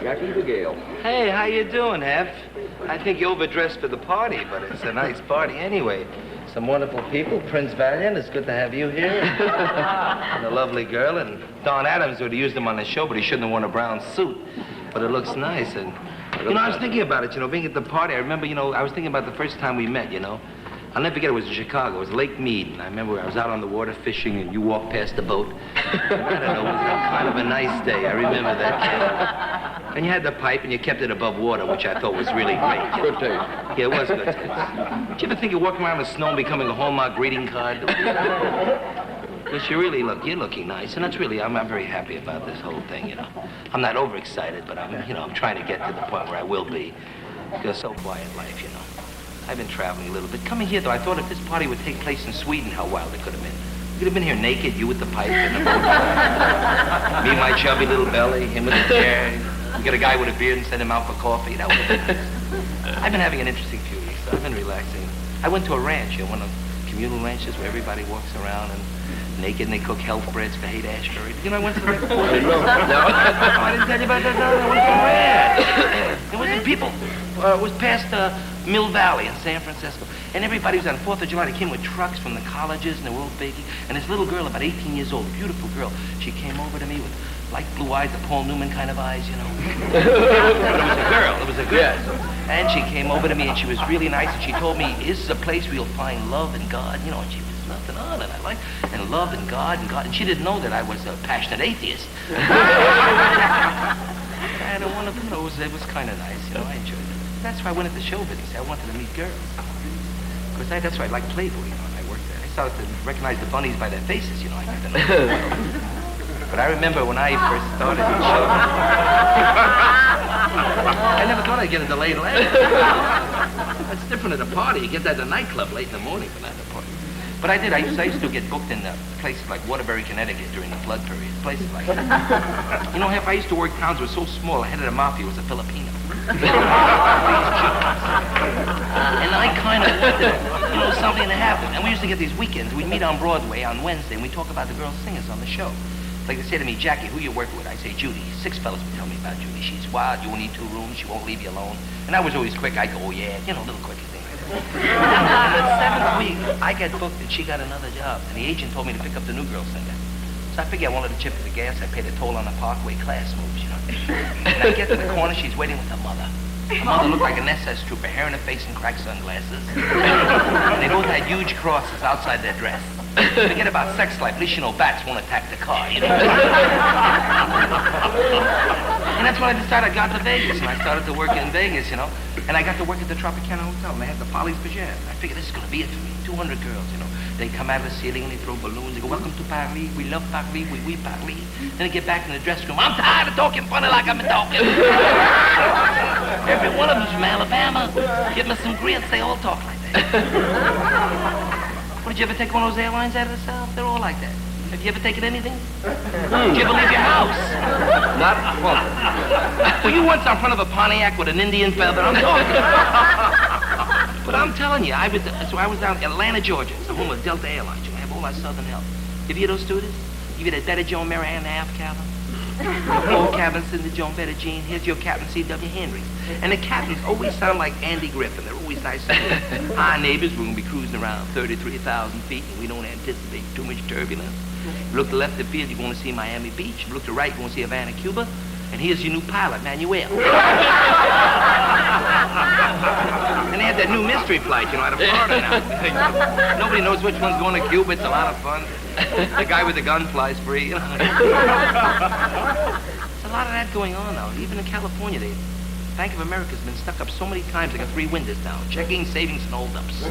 Jackie Gayle. Hey, how you doing, Hef? I think you overdressed for the party, but it's a nice party anyway. Some wonderful people. Prince Valiant, it's good to have you here. And a lovely girl. And Don Adams would have used him on the show, but he shouldn't have worn a brown suit. But it looks nice. And, I was thinking about it, being at the party. I remember, I was thinking about the first time we met, I'll never forget, it was in Chicago. It was Lake Mead, and I remember I was out on the water fishing, and you walked past the boat. I don't know, it was kind of a nice day. I remember that, kid. And you had the pipe, and you kept it above water, which I thought was really great. Good taste. Yeah, it was good taste. Did you ever think of walking around in the snow and becoming a Hallmark greeting card? Because you're looking nice, and that's really, I'm very happy about this whole thing, I'm not overexcited, but I'm trying to get to the point where I will be. Because so quiet life, I've been traveling a little bit. Coming here, though, I thought if this party would take place in Sweden, how wild it could have been. You could have been here naked, you with the pipe and the boat. Me, my chubby little belly, him with the chair. You get a guy with a beard and send him out for coffee. That would have been nice. I've been having an interesting few weeks, so I've been relaxing. I went to a ranch, one of the communal ranches where everybody walks around and naked and they cook health breads for Haight-Ashbury. I went to the ranch. No, I didn't tell you about that. I went to a ranch. It was the people. It was past Mill Valley in San Francisco. And everybody was on 4th of July. They came with trucks from the colleges, and they were all big. And this little girl, about 18 years old, beautiful girl, she came over to me with light blue eyes, the Paul Newman kind of eyes, But it was a girl. Yes. And she came over to me, and she was really nice, and she told me, this is a place where you'll find love and God, and she was nothing on it. And love and God. And she didn't know that I was a passionate atheist. And one of those, it was kind of nice, I enjoyed it. That's why I went into show business. I wanted to meet girls. Because that's why I like Playboy, when I worked there. I started to recognize the bunnies by their faces, I got to know them well. But I remember when I first started in show, I never thought I'd get into late night. It's different at a party. You get that at a nightclub late in the morning, but not at a party. But I did. I used to get booked in places like Waterbury, Connecticut during the flood period. Places like that. Hef, I used to work towns that were so small, the head of the mafia was a Filipino. And I kind of wanted, something to happen. And we used to get these weekends. We'd meet on Broadway on Wednesday, and we'd talk about the girl singers on the show. Like they say to me, Jackie, who you work with? I say, Judy. 6 fellas would tell me about Judy. She's wild. You won't need 2 rooms. She won't leave you alone. And I was always quick. I go, oh, yeah. Little quicker thing like that. The 7th week, I got booked, and she got another job. And the agent told me to pick up the new girl singer. So I figured I wanted to chip to the gas. I paid a toll on the Parkway, class moves, And I get to the corner, she's waiting with her mother. Her mother looked like an SS trooper, hair in her face and cracked sunglasses. And they both had huge crosses outside their dress. Forget about sex life, at least bats won't attack the car, And that's when I decided I got to Vegas, and I started to work in Vegas, And I got to work at the Tropicana Hotel, and they had the Polly's Pajamas. I figured this is going to be it for me. 200 girls, They come out of the ceiling and they throw balloons. They go, welcome to Paris. We love Paris. We Paris. Then they get back in the dressing room. I'm tired of talking funny like I'm talking. Every one of them's from Alabama. Give me some grits. They all talk like that. What, did you ever take one of those airlines out of the South? They're all like that. Have you ever taken anything? Did you ever leave your house? Not once. Were you once in front of a Pontiac with an Indian feather? I'm talking. But I'm telling you, I was down in Atlanta, Georgia. It's the home of Delta Airlines. I have all our Southern help. You hear those stewardess? You hear that Betty Joan Marianne half cabin? Four cabins in the Joan Betty Jean. Here's your captain, C.W. Henry. And the captains always sound like Andy Griffin. They're always nice. Hi, neighbors. We're going to be cruising around 33,000 feet, and we don't anticipate too much turbulence. You look to left of the field, you're going to see Miami Beach. You look to right, you're going to see Havana, Cuba. And here's your new pilot, Manuel. And they had that new mystery flight, out of Florida now. Nobody knows which one's going to Cuba. It's a lot of fun. The guy with the gun flies free, There's a lot of that going on now. Even in California, Bank of America's been stuck up so many times they got 3 windows down. Checking, savings, and holdups. In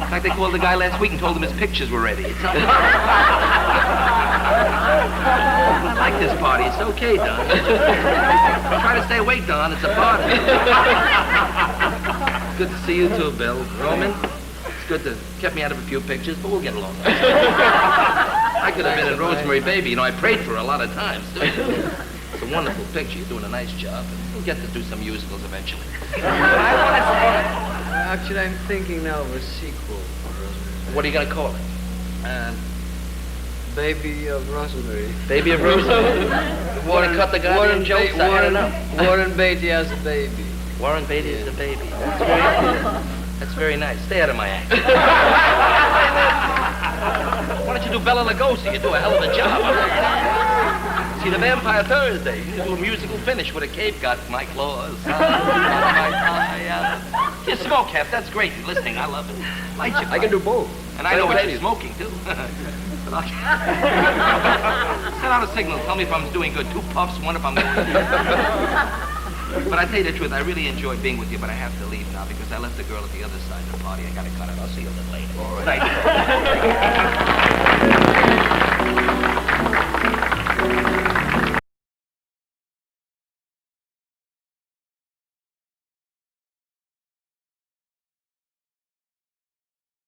fact, they called the guy last week and told him his pictures were ready. I like this party. It's okay, Don. Try to stay awake, Don. It's a party. Good to see you too, Bill. Roman, it's good to kept me out of a few pictures, but we'll get along. I could have been in Rosemary Baby. I prayed for her a lot of times, too. It's a wonderful picture. You're doing a nice job. And we'll get to do some musicals eventually. Actually, I'm thinking now of a sequel for Rosemary. What are you going to call it? Baby of Rosemary. Baby of Rosemary. Want to cut the goddamn jokes? I had enough. Warren Beatty has a baby. Warren Beatty is the baby. That's very nice. Stay out of my act. Why don't you do Bela Lugosi? You do a hell of a job. See, the Vampire Thursday. You do a musical finish with a cape got my claws. You smoke, Hef. That's great. You're listening. I love it. Light your I can do both. And I know what you're smoking, too. Send out a signal. Tell me if I'm doing good. 2 puffs, 1 if I'm doing good. But I tell you the truth, I really enjoyed being with you, but I have to leave now because I left the girl at the other side of the party. I got to cut it. I'll see you a little later. All right.